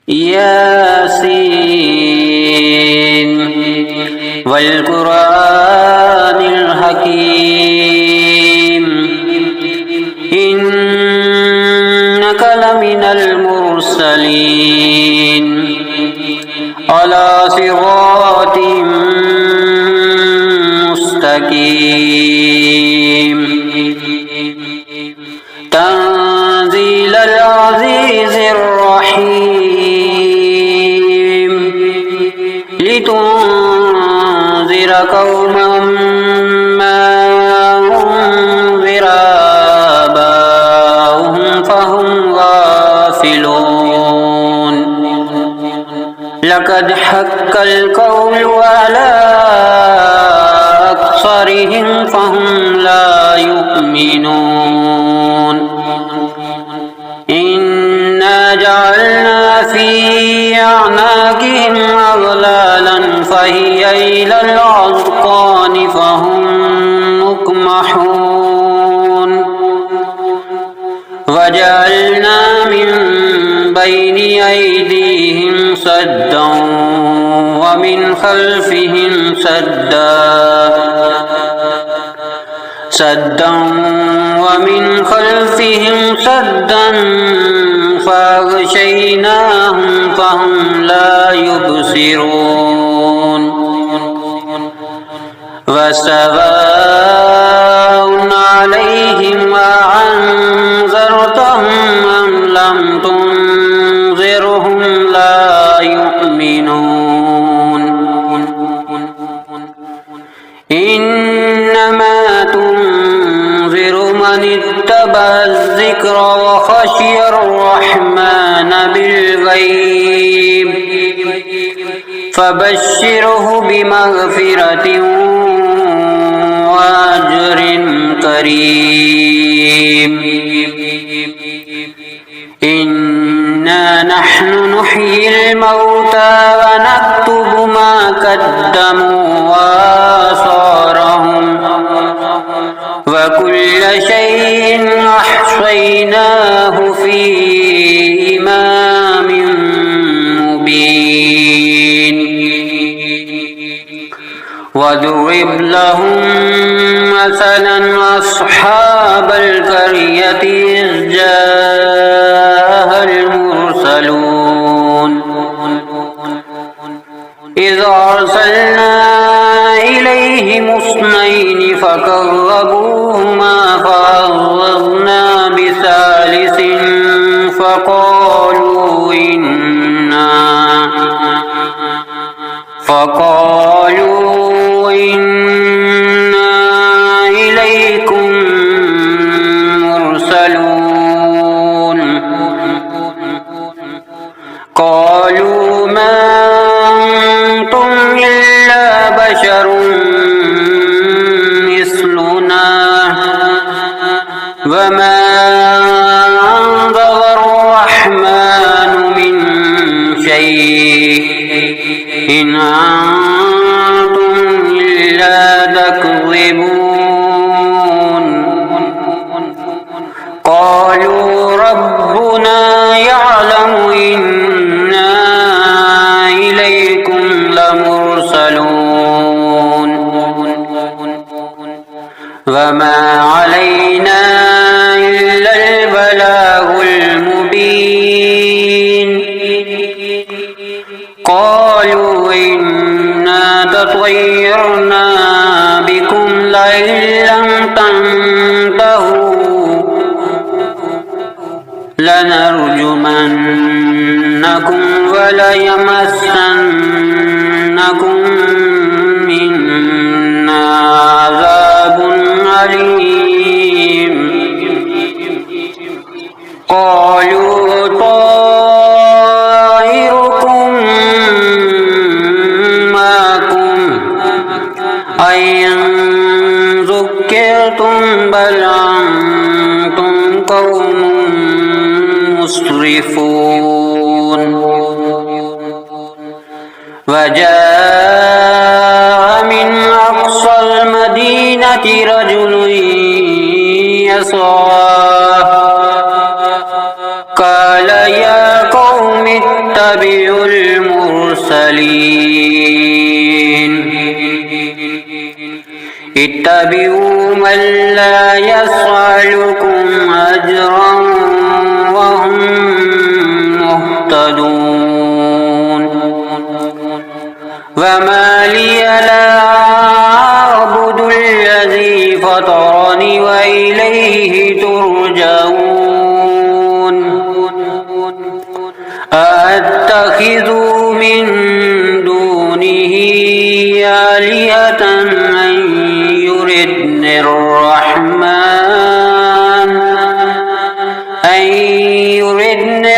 ياسين والقرآن الحكيم إنك لمن المرسلين على صراط مستقيم تنزيل العزيز الرحيم لتنذر قوما ما أنذر آباؤهم فهم غافلون لقد حق القول على أكثرهم فهم لا يؤمنون إنا جعلنا في أعناقهم أغلالا فهي إلى الأذقان فهم مقمحون وجعلنا من بين أيديهم سدا ومن خلفهم سدا ومن خلفهم سدا فأغشيناهم فهم لا يبصرون وسواء عليهم أأنذرتهم أم لم تنذرهم لا يؤمنون إنما تنذر من اتبع الذكر وخشي الرحمن بالغيب فبشره بمغفرة وأجر كريم إنا نحن نحيي الموتى ونكتب ما قدموا وآثارهم وكل شيء أحصيناه في إمام مبين واضرب لهم مثلا أصحاب القرية إذ جاءها المرسلون إذ أرسلنا إليهم اثنين فكذبوهما فعززنا بثالث فقالوا إنا إليكم مرسلون قالوا ما أنتم إلا بشر مثلنا وما أنزل الرحمن من شيء إن أنتم إلا تكذبون قالوا ربنا يعلم إنا إليكم لمرسلون وما علينا إلا البلاغ المبين قالوا إنا تطيرنا بكم لئن لم تنتهوا لنرجمنكم وليمسنكم منا عذاب أليم قالوا طائركم معكم أئن ذكرتم بل أنتم قوم مسرفون يتبع المرسلين اتبعوا من لا يسألكم أجرا وهم مهتدون وما لي لا أعبد الذي فطرني وإليه ترجعون أأتخذ من دونه آلهة أن يردني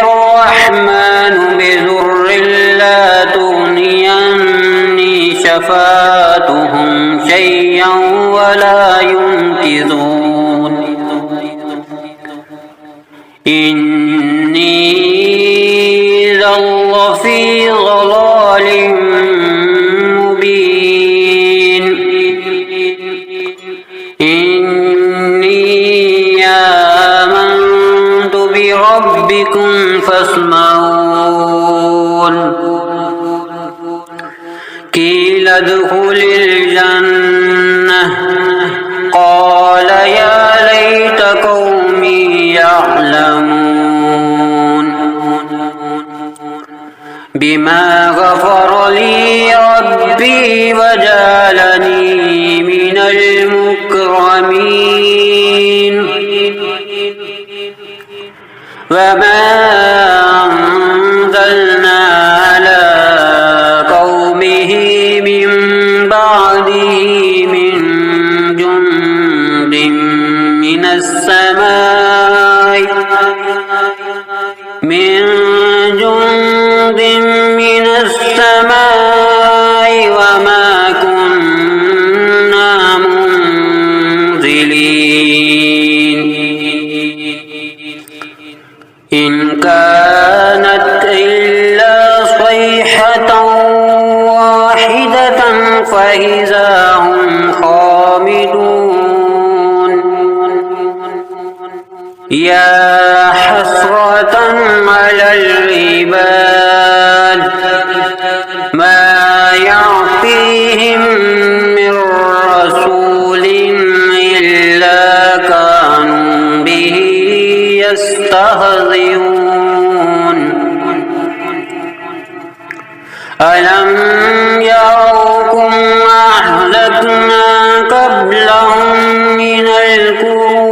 الرحمن بضر لا تغني عني شفاعتهم شيئا ولا ينقذون إني إذا لفي ضلال مبين إني آمنت بربكم فاسمعون قيل ادخل الجنة قال يا ليت قومي يعلمون بما غفر لي ربي وجعلني من المكرمين وما أنزلنا على قومه من بعده من جند من السماء وما كنا منزلين إن كانت إلا صيحة واحدة فإذا هم خامدون يا حسرة على العباد ما يعطيهم من رسول إلا كانوا به يستهزئون ألم يروكم أهلكنا قبلهم من القرون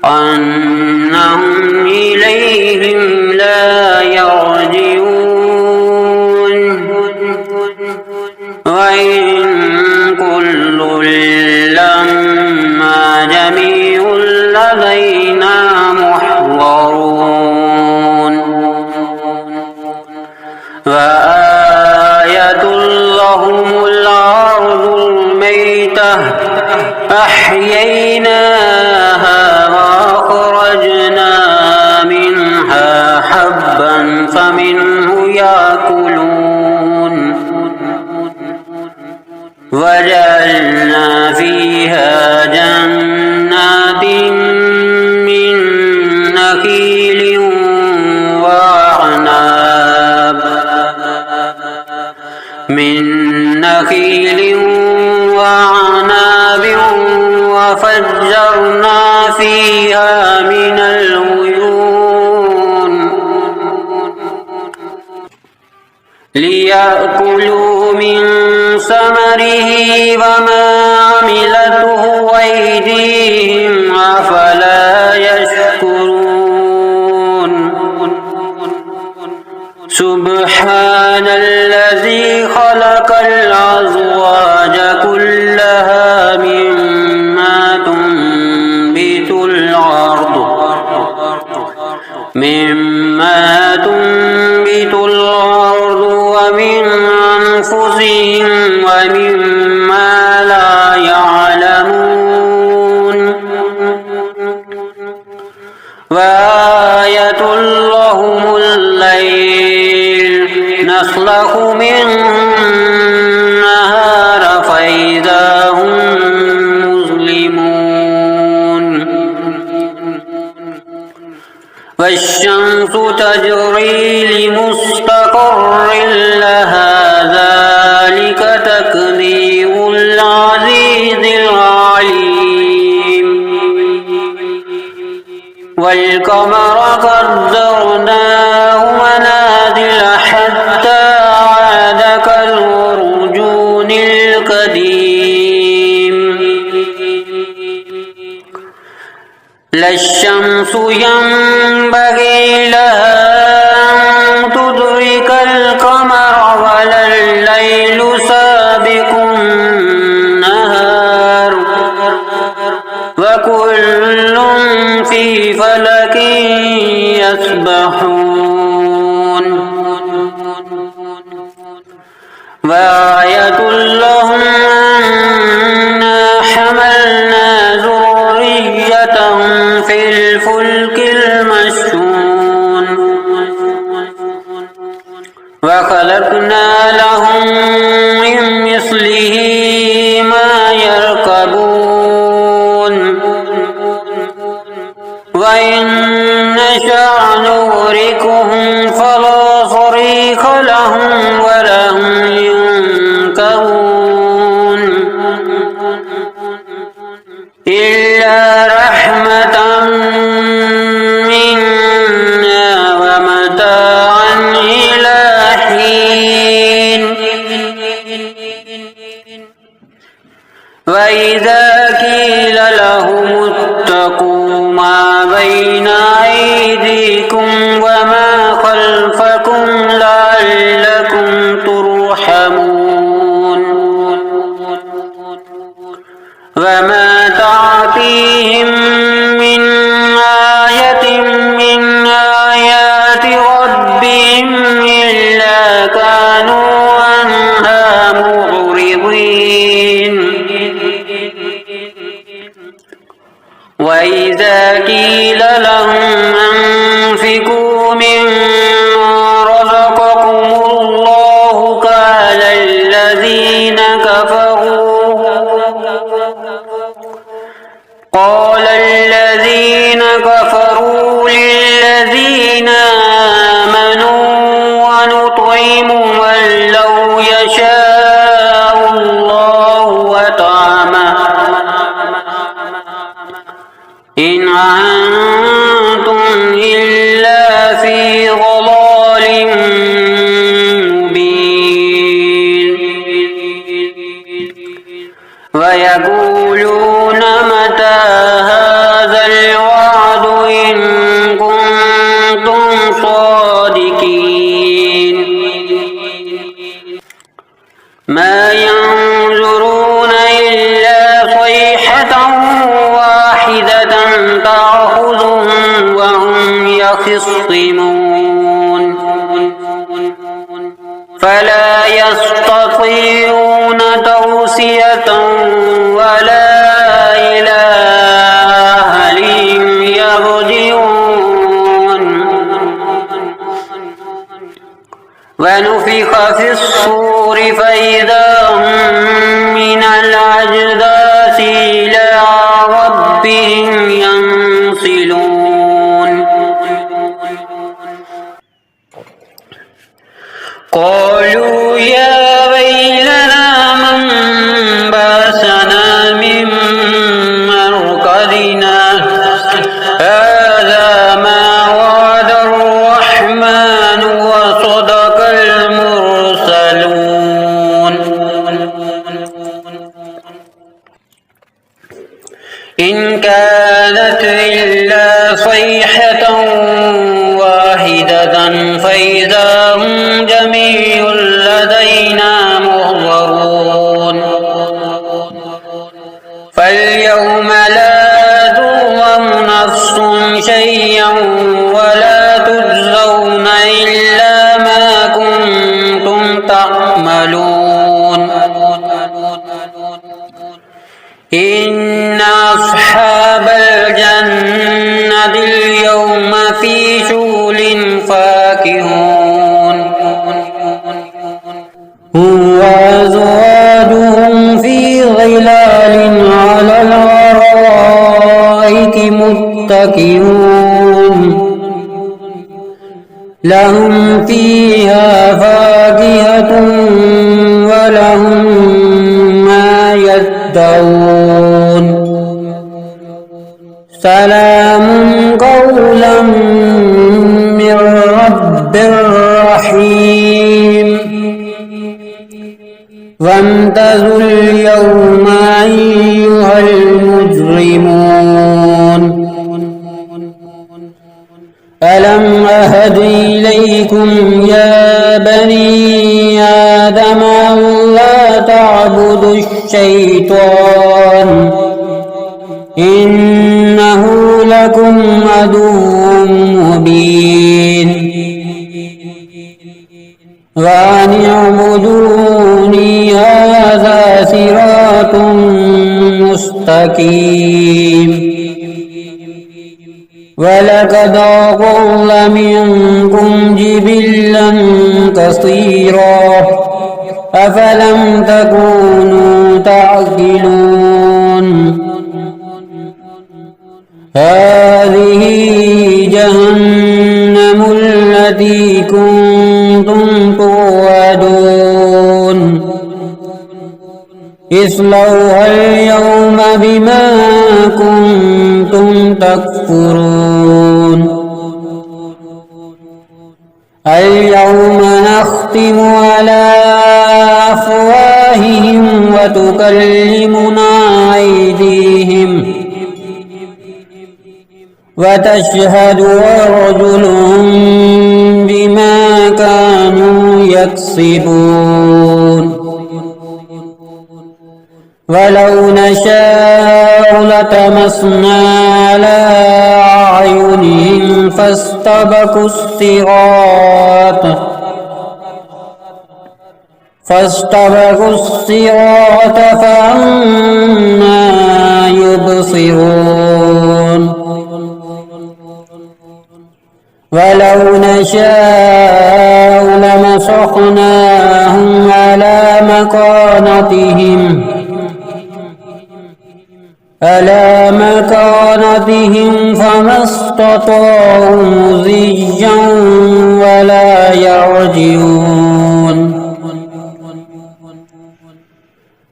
أنهم إليهم لا يرجعون وإن كل لما جميع لدينا محضرون وآية لهم الأرض الميتة أحييناها وأخرجنا منها حبا فمنه يأكلون وجعلنا فيها جنات من نخيل وعناب وفجرنا فيها من العيون ليأكلوا من ثمره وما عملته أيديهم أفلا يشكرون سبحان الذي خلق الأزواج كلها مما تنبت الأرض ومن أنفسهم ومما لا يعلمون وآية لهم الليل نسلخ منه النهار فإذا هم مظلمون الشمس تجري لمستقر لها ذلك تقدير العزيز العليم والقمر قدرناه منازل حتى عاد كالعرجون القديم لا الشمس ينبغي لها أن تدرك القمر ولا الليل سابق النهار وكل في فلك يسبحون وآية لهم أنا حملنا ذريتهم في الفلك المشحون وخلقنا لهم من مثله ما يركبون وإن نشأ نغرقهم فلا صريخ لهم ولا هم ينقذون إلا رحمة منا ومتاعا إلى حين وإذا قيل لهم اتقوا ما بين أيديكم وما خلفكم لعلكم ترحمون وما تعطيهم من آية من آيات ربهم إلا كانوا عنها معرضين وإذا قيل لهم أنفقوا مما رزقكم الله قال الذين كفروا للذين آمنوا ونطعم من لو يشاء الله وطعمه إن أنتم إلا في ضلال مبين ويقولون متى هذا الوعد إن كنتم صادقين ما ينظرون إلا صيحة واحدة تأخذهم وهم يخصمون فلا يستطيعون توصية ولا إلى أهلهم يرجعون ونفخ في الصور فإذا هم من الأجداث إلى ربهم ينسلون قالوا يا ويلنا من بعثنا من مرقدنا هذا ما وعد الرحمن وصدق المرسلون إن كانت إلا صيحة واحدة فإذا هم جميع لدينا محضرون فاليوم لا تظلم نفس شيئا ولا تجزون إلا ما كنتم تعملون إن أصحاب الجنة اليوم في شغل فاكهون هم وأزواجهم في ظلال على الأرائك متكئون لهم فيها فاكهة ولهم ما يدعون سلام قولا من رب رحيم وامتازوا اليوم أيها المجرمون ألم أهد إليكم يا بني آدم ألا تعبدوا الشيطان إنه لكم عدو مبين وأن اعبدوني هذا صراط مستقيم ولقد أضل منكم جبلا كثيرا أفلم تكونوا تعقلون هذه جهنم التي كنتم توعدون اصلوها اليوم بما كنتم تكفرون اليوم نختم على أفواههم وتكلمنا أيديهم وتشهد أرجلهم بما كانوا يكسبون ولو نشاء لطمسنا على أعينهم فاستبقوا الصراط فأنى يبصرون ولو نشاء لمسخناهم على مكانتهم فما استطاعوا مضيا ولا يرجعون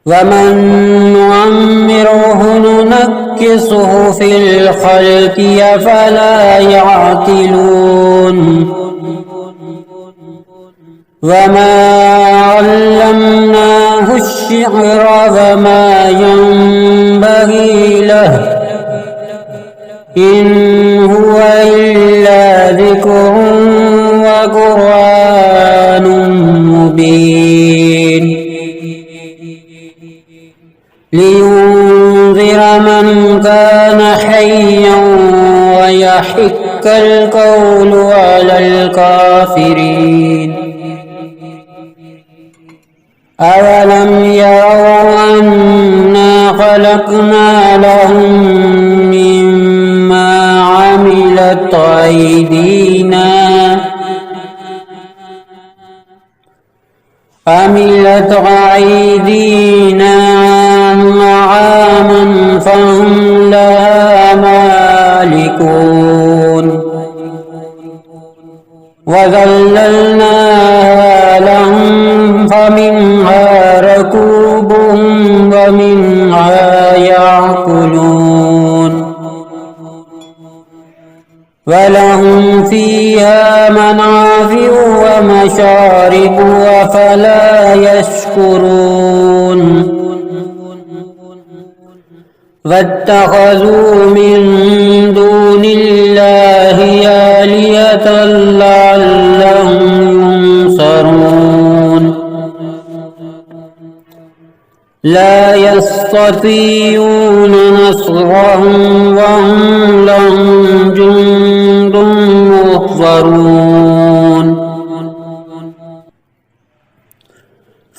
ومن نعمره ننكسه في الخلق أفلا يعقلون وما علمناه الشعر وما ينبغي له إن هو إلا ذكر وقرآن مبين لينذر من كان حيا ويحق القول على الكافرين أولم يروا أنا خلقنا لهم مما عملت أيدينا نعاما فهم لها مالكون وذللناها لهم فمنها ركوبهم ومنها يأكلون ولهم فيها منافع ومشارب أفلا يشكرون واتخذوا من دون الله آلهة لعلهم ينصرون لا يستطيعون نصرهم وهم لهم جند محضرون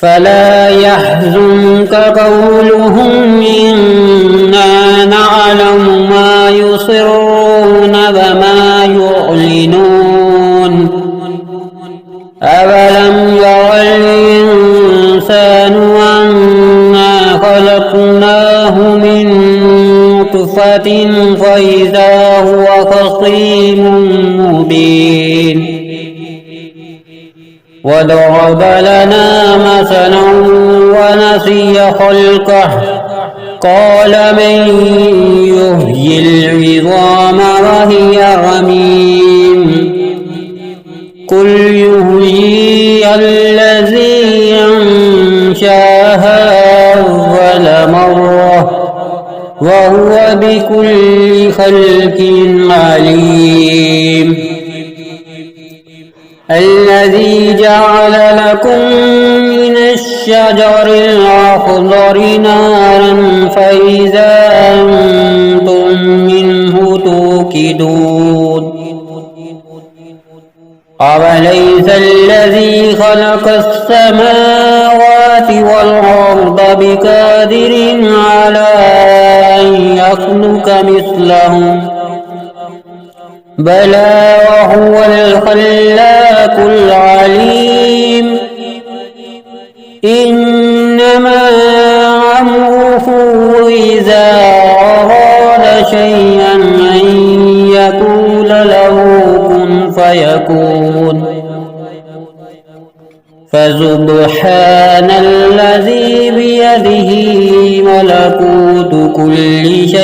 فلا يحزنك قولهم إنا نعلم ما يصرون وما يعلنون أولم ير الإنسان أنا خلقناه من نطفة فإذا هو خصيم مبين وضرب لنا مثلا ونسي خلقه قال من يحيي العظام وهي رميم قل يحييها الذي أنشاها أول مرة وهو بكل خلق عليم الذي جعل لكم من الشجر الأخضر نارا فإذا أنتم منه توقدون أوليس الذي خلق السماوات والأرض بقادر على أن يخلق مثلهم بلى وهو الخلاق العليم إنما أمره إذا أراد شيئا أن يقول له كن فيكون فسبحان الذي بيده ملكوت كل شيء